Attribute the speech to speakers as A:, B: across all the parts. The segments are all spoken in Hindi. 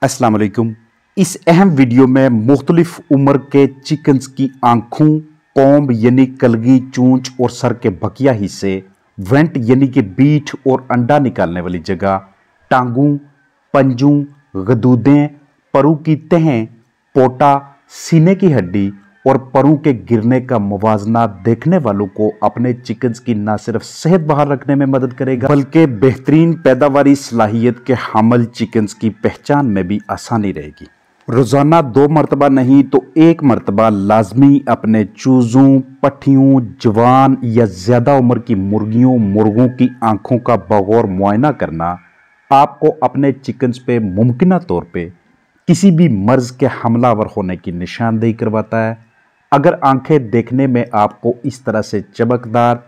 A: अस्सलाम वालेकुम। इस अहम वीडियो में मुख्तलिफ उम्र के चिकन्स की आंखों, कॉम्ब यानी कलगी, चूंच और सर के बकिया हिस्से, वेंट यानी कि बीट और अंडा निकालने वाली जगह, टांगों, पंजों, गदूदें, परू की तहें, पोटा, सीने की हड्डी और परों के गिरने का मुवाजना देखने वालों को अपने चिकन्स की न सिर्फ सेहत बहाल रखने में मदद करेगा बल्कि बेहतरीन पैदावारी सलाहियत के हामिल चिकन्स की पहचान में भी आसानी रहेगी। रोजाना 2 मरतबा नहीं तो 1 मरतबा लाजमी अपने चूजों, पट्टियों, जवान या ज्यादा उम्र की मुर्गियों, मुर्गों की आंखों का बगौर मुआयना करना आपको अपने चिकन्स पे मुमकिना तौर पे किसी भी मर्ज के हमलावर होने की निशानदेही करवाता है। अगर आंखें देखने में आपको इस तरह से चमकदार,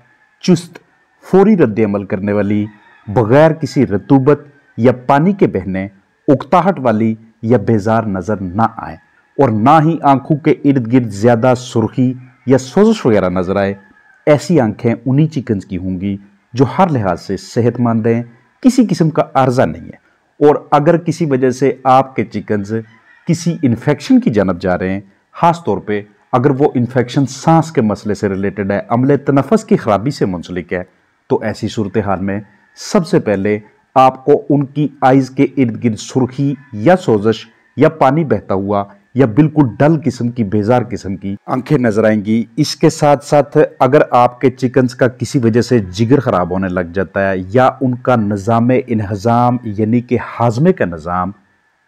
A: चुस्त, फौरी रद्द-ए-अमल करने वाली, बगैर किसी रतूबत या पानी के बहने, उकताहट वाली या बेजार नजर ना आए और ना ही आंखों के इर्द गिर्द ज्यादा सुर्खी या सोजिश वगैरह नजर आए, ऐसी आंखें उन्हीं चिकन्स की होंगी जो हर लिहाज से सेहतमंद हैं, किसी किस्म का आर्जा नहीं है। और अगर किसी वजह से आपके चिकन्स किसी इन्फेक्शन की जानब जा रहे हैं, खास तौर पे अगर वो इन्फेक्शन सांस के मसले से रिलेटेड है, अमले तनफ़ुस की खराबी से मुंसलिक है, तो ऐसी सूरत हाल में सबसे पहले आपको उनकी आइज़ के इर्द गिर्द सुर्खी या सोजिश या पानी बहता हुआ या बिल्कुल डल किस्म की, बेजार किस्म की आंखें नजर आएंगी। इसके साथ साथ अगर आपके चिकन्स का किसी वजह से जिगर खराब होने लग जाता है या उनका निज़ाम इन्हज़ाम यानी कि हाजमे का निज़ाम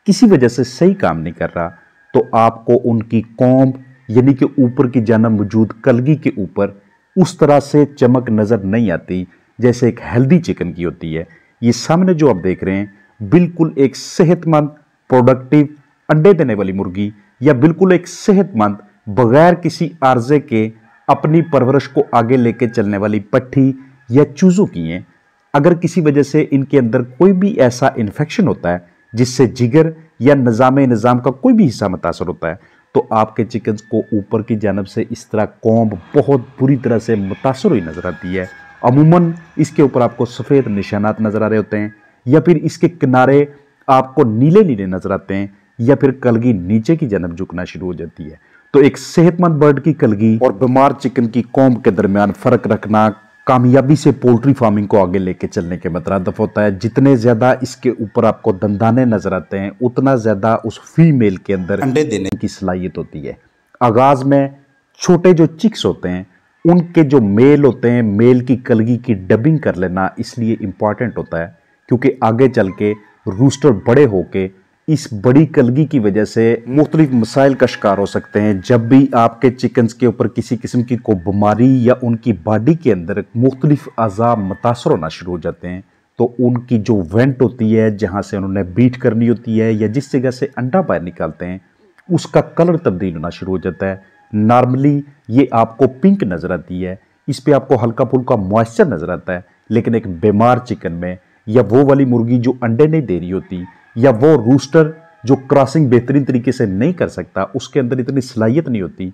A: किसी वजह से सही काम नहीं कर रहा, तो आपको उनकी कॉम्ब यानी कि ऊपर की जानब मौजूद कलगी के ऊपर उस तरह से चमक नजर नहीं आती जैसे एक हेल्दी चिकन की होती है। ये सामने जो आप देख रहे हैं बिल्कुल एक सेहतमंद, प्रोडक्टिव, अंडे देने वाली मुर्गी या बिल्कुल एक सेहतमंद, बगैर किसी आर्जे के अपनी परवरिश को आगे लेके चलने वाली पट्टी या चूजों की हैं। अगर किसी वजह से इनके अंदर कोई भी ऐसा इन्फेक्शन होता है जिससे जिगर या निज़ाम का कोई भी हिस्सा मुतासर होता है, तो आपके चिकन्स को ऊपर की जानब से इस तरह कॉम्ब बहुत बुरी तरह से मुतासर हुई नजर आती है। अमूमन इसके ऊपर आपको सफ़ेद निशानात नजर आ रहे होते हैं या फिर इसके किनारे आपको नीले नीले नजर आते हैं या फिर कलगी नीचे की जानब झुकना शुरू हो जाती है। तो एक सेहतमंद बर्ड की कलगी और बीमार चिकन की कॉम्ब के दरमियान फर्क रखना कामयाबी से पोल्ट्री फार्मिंग को आगे लेके चलने के मतरादफ होता है। जितने ज्यादा इसके ऊपर आपको दंदाने नजर आते हैं उतना ज्यादा उस फीमेल के अंदर अंडे देने की सलाहियत होती है। आगाज में छोटे जो चिक्स होते हैं उनके जो मेल होते हैं, मेल की कलगी की डबिंग कर लेना इसलिए इंपॉर्टेंट होता है क्योंकि आगे चल के रूस्टर बड़े होके इस बड़ी कलगी की वजह से मुख्तलिफ मसाइल का शिकार हो सकते हैं। जब भी आपके चिकन्स के ऊपर किसी किस्म की कोई बीमारी या उनकी बॉडी के अंदर मुख्तलिफ अज़ा मुतासर होना शुरू हो जाते हैं, तो उनकी जो वेंट होती है जहाँ से उन्होंने बीट करनी होती है या जिस जगह से अंडा बाहर निकालते हैं उसका कलर तब्दील होना शुरू हो जाता है। नॉर्मली ये आपको पिंक नज़र आती है, इस पर आपको हल्का फुल्का मॉइस्चर नज़र आता है, लेकिन एक बीमार चिकन में या वो वाली मुर्गी जो अंडे नहीं दे रही होती या वो रूस्टर जो क्रॉसिंग बेहतरीन तरीके से नहीं कर सकता, उसके अंदर इतनी सलाहियत नहीं होती,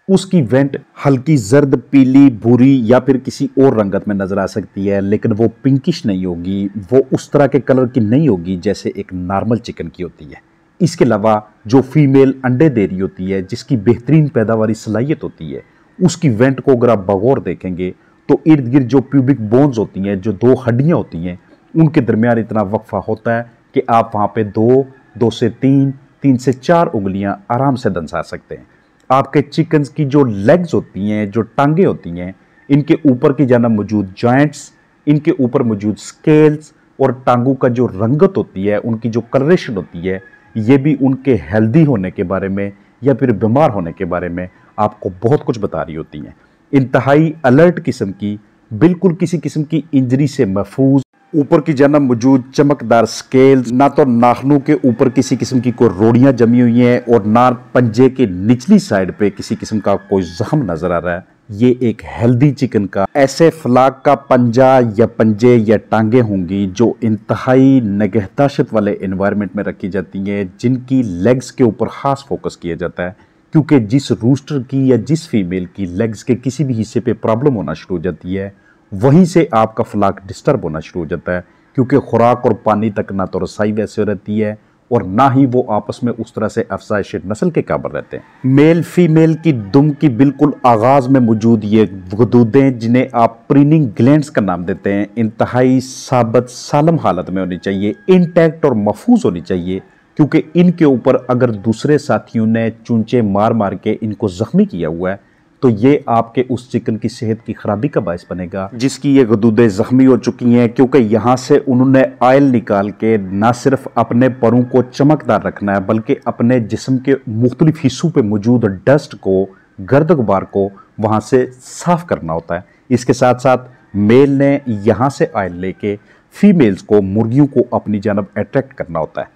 A: उसकी वेंट हल्की जर्द, पीली, भूरी या फिर किसी और रंगत में नजर आ सकती है, लेकिन वो पिंकिश नहीं होगी, वो उस तरह के कलर की नहीं होगी जैसे एक नॉर्मल चिकन की होती है। इसके अलावा जो फीमेल अंडे दे रही होती है जिसकी बेहतरीन पैदावारी सलाहियत होती है, उसकी वेंट को अगर आप बगौर देखेंगे तो इर्द गिर्द जो प्यूबिक बोन्स होती हैं, जो 2 हड्डियां होती हैं, उनके दरमियान इतना वक्फा होता है कि आप वहाँ पे 2 से 3 से 4 उंगलियां आराम से दंसा सकते हैं। आपके चिकन्स की जो लेग्स होती हैं, जो टांगे होती हैं, इनके ऊपर की जानब मौजूद जॉइंट्स, इनके ऊपर मौजूद स्केल्स और टांगों का जो रंगत होती है, उनकी जो कलरेशन होती है, ये भी उनके हेल्दी होने के बारे में या फिर बीमार होने के बारे में आपको बहुत कुछ बता रही होती हैं। इंतहाई अलर्ट किस्म की, बिल्कुल किसी किस्म की इंजरी से महफूज, ऊपर की जानब मौजूद चमकदार स्केल्स, ना तो नाखनों के ऊपर किसी किस्म की कोई रोड़ियां जमी हुई हैं और ना पंजे के निचली साइड पे किसी किस्म का कोई जख्म नजर आ रहा है। ये एक हेल्दी चिकन का ऐसे फ्लाक का पंजा या पंजे या टांगे होंगी जो इंतहाई निगहदाश्त वाले एनवायरनमेंट में रखी जाती हैं, जिनकी लेग्स के ऊपर खास फोकस किया जाता है क्योंकि जिस रूस्टर की या जिस फीमेल की लेग्स के किसी भी हिस्से पे प्रॉब्लम होना शुरू हो जाती है, वहीं से आपका फ्लाक डिस्टर्ब होना शुरू हो जाता है क्योंकि खुराक और पानी तक ना तो रसाई वैसे रहती है और ना ही वो आपस में उस तरह से अफजाइश नस्ल के काबिल रहते हैं। मेल फीमेल की दुम की बिल्कुल आगाज में मौजूद ये गुदूदें, जिन्हें आप प्रीनिंग ग्लैंड्स का नाम देते हैं, इंतहाई साबित सालम हालत में होनी चाहिए, इंटैक्ट और महफूज होनी चाहिए, क्योंकि इनके ऊपर अगर दूसरे साथियों ने चूंचे मार मार के इनको जख्मी किया हुआ है तो ये आपके उस चिकन की सेहत की खराबी का बायस बनेगा, जिसकी ये गदूदें जख्मी हो चुकी हैं, क्योंकि यहाँ से उन्होंने ऑयल निकाल के ना सिर्फ अपने परों को चमकदार रखना है बल्कि अपने जिस्म के मुख्तलिफ हिस्सों पे मौजूद डस्ट को, गर्द गुबार को वहाँ से साफ करना होता है। इसके साथ साथ मेल ने यहाँ से ऑयल लेके फीमेल्स को, मुर्गियों को अपनी जानब अट्रैक्ट करना होता है।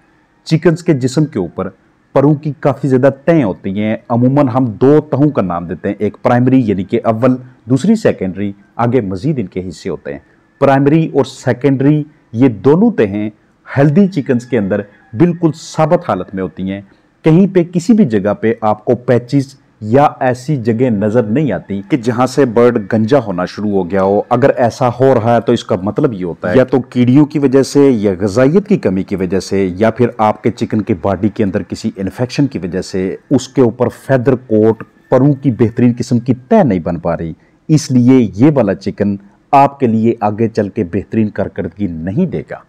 A: चिकन्स के जिस्म के ऊपर परों की काफ़ी ज़्यादा तहें होती हैं। अमूमन हम दो तहों का नाम देते हैं, एक प्राइमरी यानी कि अव्वल, दूसरी सेकेंडरी, आगे मजीद इनके हिस्से होते हैं। प्राइमरी और सेकेंडरी ये दोनों तहें हेल्दी चिकन्स के अंदर बिल्कुल साबित हालत में होती हैं। कहीं पे किसी भी जगह पे आपको पैचेस या ऐसी जगह नजर नहीं आती कि जहां से बर्ड गंजा होना शुरू हो गया हो। अगर ऐसा हो रहा है तो इसका मतलब ये होता है या तो कीड़ियों की वजह से, या ग़िज़ाइयत की कमी की वजह से, या फिर आपके चिकन के बॉडी के अंदर किसी इन्फेक्शन की वजह से उसके ऊपर फेदर कोट, परों की बेहतरीन किस्म की तह नहीं बन पा रही। इसलिए ये वाला चिकन आपके लिए आगे चल के बेहतरीन कारकर्दगी नहीं देगा।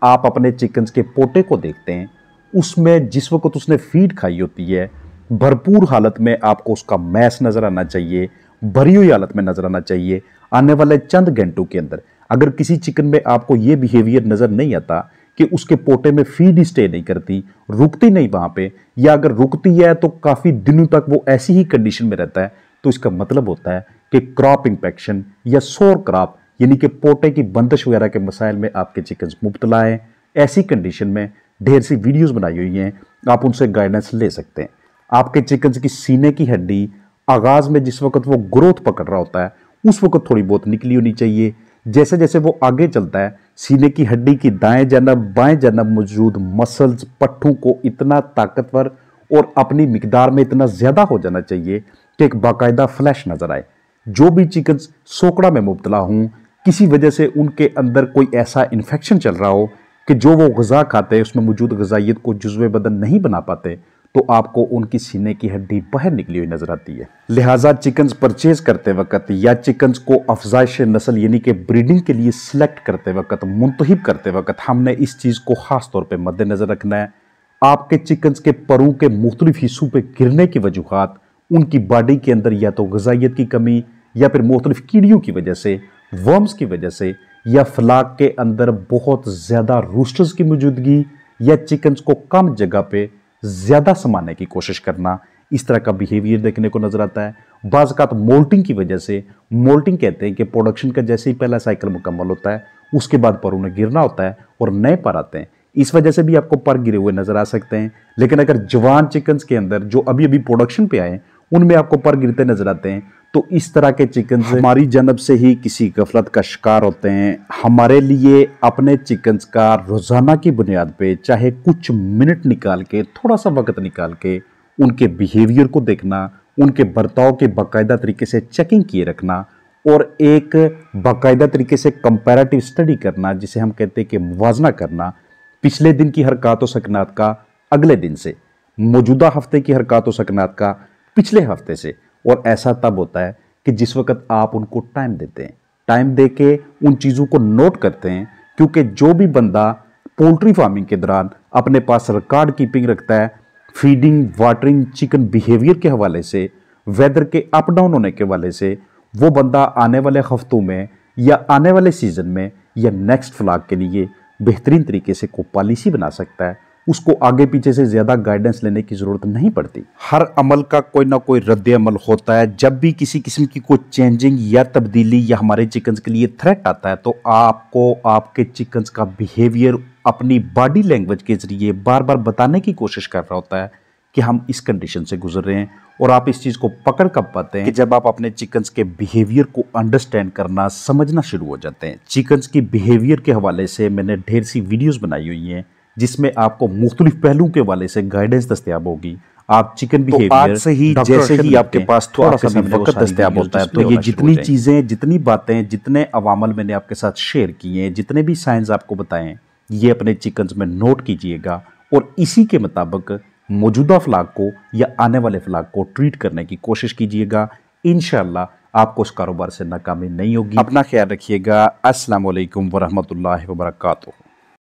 A: आप अपने चिकन के पोटे को देखते हैं, उसमें जिस वक्त उसने फीड खाई होती है भरपूर हालत में आपको उसका मैस नजर आना चाहिए, भरी हुई हालत में नजर आना चाहिए। आने वाले चंद घंटों के अंदर अगर किसी चिकन में आपको ये बिहेवियर नजर नहीं आता कि उसके पोटे में फीड स्टे नहीं करती, रुकती नहीं वहां पे, या अगर रुकती है तो काफी दिनों तक वो ऐसी ही कंडीशन में रहता है, तो इसका मतलब होता है कि क्रॉप इंफेक्शन या सोर क्रॉप यानी कि पोटे की बंदिश वगैरह के मसाइल में आपके चिकन मुब्तला है। ऐसी कंडीशन में ढेर सी वीडियोस बनाई हुई हैं, आप उनसे गाइडेंस ले सकते हैं। आपके चिकन की सीने की हड्डी आगाज में जिस वक्त वो ग्रोथ पकड़ रहा होता है उस वक्त थोड़ी बहुत निकली होनी चाहिए। जैसे जैसे वो आगे चलता है, सीने की हड्डी की दाएं जानब बाएं जानब मौजूद मसल्स पट्टों को इतना ताकतवर और अपनी मिकदार में इतना ज़्यादा हो जाना चाहिए कि एक बाकायदा फ्लैश नजर आए। जो भी चिकन सोकड़ा में मुब्तला हूँ, किसी वजह से उनके अंदर कोई ऐसा इन्फेक्शन चल रहा हो कि जो वो ग़िज़ा खाते हैं उसमें मौजूद ग़िज़ाइयत को जुज़्वे बदन नहीं बना पाते, तो आपको उनकी सीने की हड्डी बाहर निकली हुई नजर आती है। लिहाजा चिकन्स परचेज करते वक्त या चिकन्स को अफजाइश नस्ल यानी कि ब्रीडिंग के लिए सिलेक्ट करते वक्त, मुंतहिब करते वक्त हमने इस चीज़ को ख़ास तौर पे मद्देनजर रखना है। आपके चिकन्स के परों के मुख्तलिफ हिस्सों पे गिरने की वजूहात उनकी बॉडी के अंदर या तो ग़िज़ाइयत की कमी, या फिर मुख्तलिफ कीड़ियों की वजह से, वर्म्स की वजह से, या फ्लाक के अंदर बहुत ज़्यादा रूस्टर्स की मौजूदगी, या चिकन्स को कम जगह पे ज़्यादा समाने की कोशिश करना, इस तरह का बिहेवियर देखने को नजर आता है। बाज़ औक़ात मोल्टिंग की वजह से, मोल्टिंग कहते हैं कि प्रोडक्शन का जैसे ही पहला साइकिल मुकम्मल होता है उसके बाद पर उन्हें गिरना होता है और नए पर आते हैं, इस वजह से भी आपको पर गिरे हुए नजर आ सकते हैं। लेकिन अगर जवान चिकन्स के अंदर जो अभी अभी प्रोडक्शन पे आए उनमें आपको पर गिरते नजर आते हैं, तो इस तरह के चिकन हमारी जानब से ही किसी गफलत का शिकार होते हैं। हमारे लिए अपने चिकन्स का रोज़ाना की बुनियाद पे चाहे कुछ मिनट निकाल के, थोड़ा सा वक्त निकाल के उनके बिहेवियर को देखना, उनके बर्ताव के बाकायदा तरीके से चेकिंग किए रखना, और एक बाकायदा तरीके से कंपैरेटिव स्टडी करना, जिसे हम कहते हैं कि मुवाजना करना, पिछले दिन की हरकत व सकनात का अगले दिन से, मौजूदा हफ्ते की हरकत व सकनात का पिछले हफ्ते से। और ऐसा तब होता है कि जिस वक्त आप उनको टाइम देते हैं, टाइम दे के उन चीज़ों को नोट करते हैं, क्योंकि जो भी बंदा पोल्ट्री फार्मिंग के दौरान अपने पास रिकॉर्ड कीपिंग रखता है, फीडिंग, वाटरिंग, चिकन बिहेवियर के हवाले से, वेदर के अप डाउन होने के हवाले से, वो बंदा आने वाले हफ्तों में या आने वाले सीजन में या नेक्स्ट फ्लॉक के लिए बेहतरीन तरीके से कोई पॉलिसी बना सकता है। उसको आगे पीछे से ज़्यादा गाइडेंस लेने की ज़रूरत नहीं पड़ती। हर अमल का कोई ना कोई रद्द अमल होता है। जब भी किसी किस्म की कोई चेंजिंग या तब्दीली या हमारे चिकन्स के लिए थ्रेट आता है, तो आपको आपके चिकन्स का बिहेवियर अपनी बॉडी लैंग्वेज के ज़रिए बार बार बताने की कोशिश कर रहा होता है कि हम इस कंडीशन से गुजर रहे हैं। और आप इस चीज़ को पकड़ कब पाते हैं कि जब आप अपने चिकन्स के बिहेवियर को अंडरस्टैंड करना, समझना शुरू हो जाते हैं। चिकन्स की बिहेवियर के हवाले से मैंने ढेर सी वीडियोज़ बनाई हुई हैं, जिसमें आपको मुख्तलिफ पहलुओं के हवाले से गाइडेंस दस्तयाब होगी। आप चिकन बिहेवियर से ही जैसे ही आपके पास थोड़ा सा भी वक्त दस्तयाब होता है, तो ये जितनी चीज़ें, जितनी बातें, जितने अवामल मैंने आपके साथ शेयर किए हैं, जितने भी साइंस आपको बताएं, ये अपने चिकन्स में नोट कीजिएगा और इसी के मुताबिक मौजूदा फ्लाग को या आने वाले फ्लाग को ट्रीट करने की कोशिश कीजिएगा। इंशाअल्लाह आपको उस कारोबार से नाकामी नहीं होगी। अपना ख्याल रखिएगा। अस्सलाम वालेकुम वरहमतुल्लाहि वबरकातुहू।